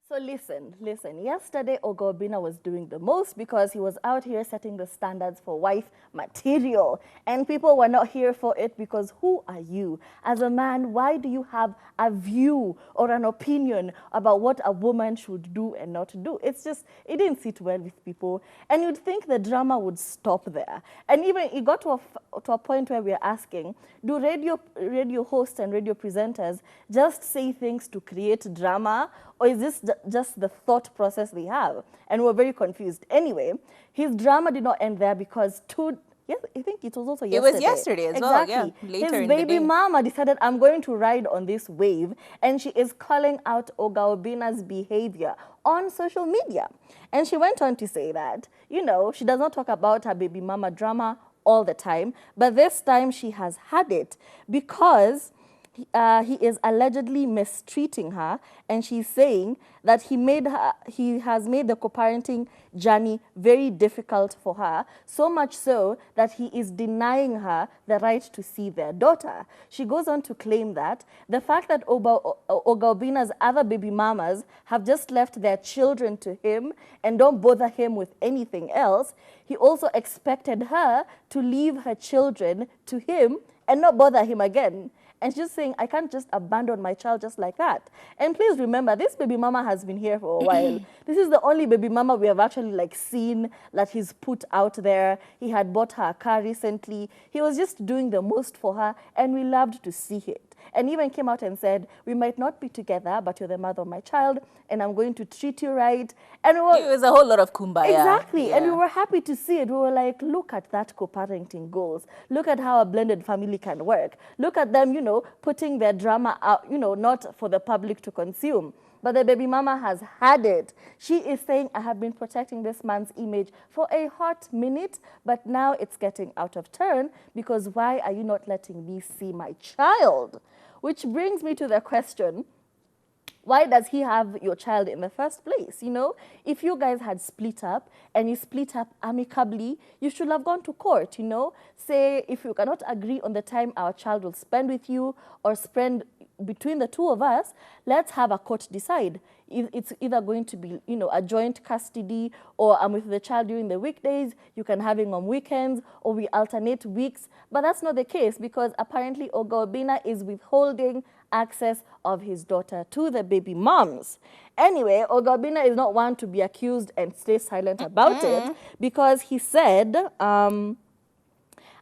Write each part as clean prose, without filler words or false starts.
So listen. Yesterday, Obinna was doing the most because he was out here setting the standards for wife material. And people were not here for it because who are you? As a man, why do you have a view or an opinion about what a woman should do and not do? It's just, it didn't sit well with people. And you'd think the drama would stop there. And even it got to a point where we are asking, do radio hosts and radio presenters just say things to create drama? Or is this just the thought process they have? And we're very confused. Anyway, his drama did not end there because yes, I think it was also yesterday. It was yesterday as exactly. well, yeah. Later His in the baby day. mama decided, I'm going to ride on this wave, and she is calling out Obinna's behavior on social media. And she went on to say that, you know, she does not talk about her baby mama drama all the time, but this time she has had it because he is allegedly mistreating her, and she's saying that he has made the co-parenting journey very difficult for her, so much so that he is denying her the right to see their daughter. She goes on to claim that the fact that Obinna's other baby mamas have just left their children to him and don't bother him with anything else, he also expected her to leave her children to him and not bother him again. And she's saying, I can't just abandon my child just like that. And please remember, this baby mama has been here for a while. This is the only baby mama we have actually seen that he's put out there. He had bought her a car recently. He was just doing the most for her, and we loved to see it. And even came out and said, we might not be together, but you're the mother of my child, and I'm going to treat you right. And it was a whole lot of kumbaya. Exactly. Yeah. And we were happy to see it. We were like, look at that co-parenting goals. Look at how a blended family can work. Look at them, you know, putting their drama out, you know, not for the public to consume. But the baby mama has had it. She is saying, I have been protecting this man's image for a hot minute, but now it's getting out of turn because why are you not letting me see my child? Which brings me to the question, why does he have your child in the first place? You know, if you guys had split up and you split up amicably, you should have gone to court, you know. Say, if you cannot agree on the time our child will spend with you or spend between the two of us, let's have a court decide. It's either going to be, you know, a joint custody, or I'm with the child during the weekdays, you can have him on weekends, or we alternate weeks. But that's not the case because apparently Obinna is withholding access of his daughter to the baby moms. Anyway, Obinna is not one to be accused and stay silent about it because he said,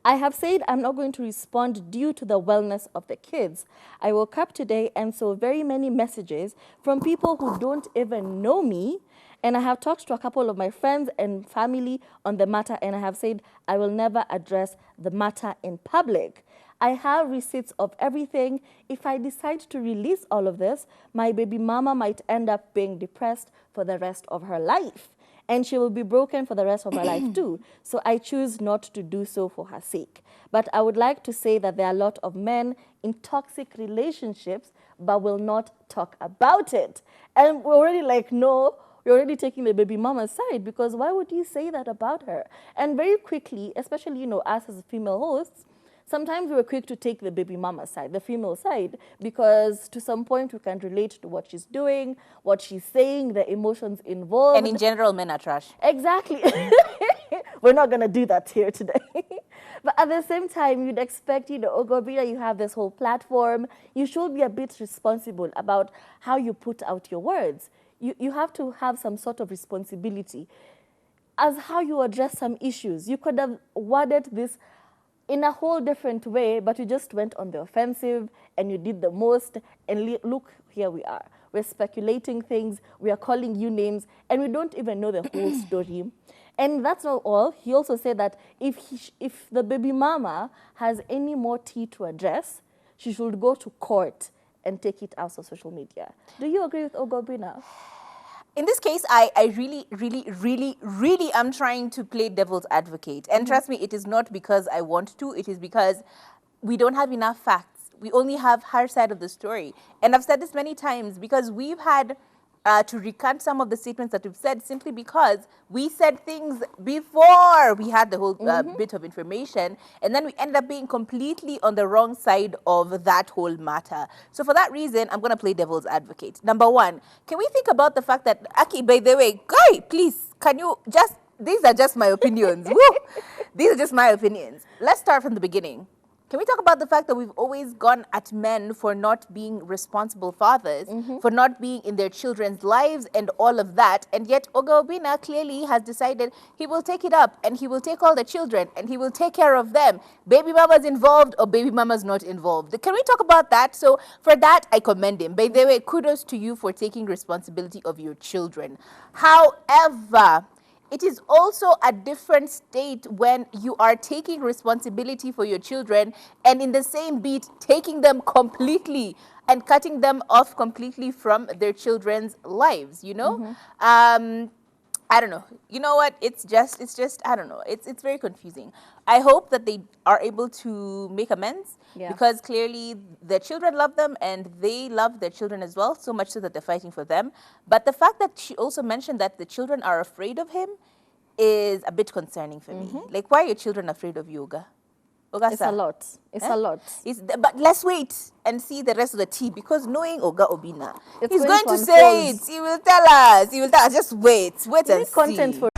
I have said I'm not going to respond due to the wellness of the kids. I woke up today and saw very many messages from people who don't even know me, and I have talked to a couple of my friends and family on the matter, and I have said I will never address the matter in public. I have receipts of everything. If I decide to release all of this, my baby mama might end up being depressed for the rest of her life. And she will be broken for the rest of her life too. So I choose not to do so for her sake. But I would like to say that there are a lot of men in toxic relationships but will not talk about it. And we're already like, no, you're already taking the baby mama's side because why would you say that about her? And very quickly, especially, you know, us as female hosts, sometimes we're quick to take the baby mama side, the female side, because to some point we can relate to what she's doing, what she's saying, the emotions involved. And in general, men are trash. Exactly. We're not going to do that here today. But at the same time, you'd expect, you know, Obinna, you have this whole platform. You should be a bit responsible about how you put out your words. You have to have some sort of responsibility as how you address some issues. You could have worded this in a whole different way, but you just went on the offensive and you did the most, and look, here we are. We're speculating things, we are calling you names, and we don't even know the whole story. And that's not all. He also said that if the baby mama has any more tea to address, she should go to court and take it out on social media. Do you agree with Obinna? In this case, I really am trying to play devil's advocate. And trust me, it is not because I want to. It is because we don't have enough facts. We only have her side of the story. And I've said this many times because we've had to recant some of the statements that we've said, simply because we said things before we had the whole bit of information, and then we ended up being completely on the wrong side of that whole matter. So for that reason, I'm going to play devil's advocate. Number one, can we think about the fact that, Aki, by the way, guy, please, can you just, these are just my opinions. Woo! These are just my opinions. Let's start from the beginning. Can we talk about the fact that we've always gone at men for not being responsible fathers, for not being in their children's lives and all of that, and yet Oga Obinna clearly has decided he will take it up and he will take all the children and he will take care of them. Baby mama's involved or baby mama's not involved. Can we talk about that? So for that, I commend him. By the way, kudos to you for taking responsibility of your children. However, it is also a different state when you are taking responsibility for your children and in the same beat taking them completely and cutting them off completely from their children's lives, you know? I don't know. You know what? It's just, I don't know. It's very confusing. I hope that they are able to make amends because clearly their children love them and they love their children as well, so much so that they're fighting for them. But the fact that she also mentioned that the children are afraid of him is a bit concerning for me. Like, why are your children afraid of you, Oga? It's a lot. It's a lot. But let's wait and see the rest of the tea, because knowing Oga Obinna, It's he's going going to to say unfold. it. He will tell us. He will tell us. Just wait. Wait and Content see. for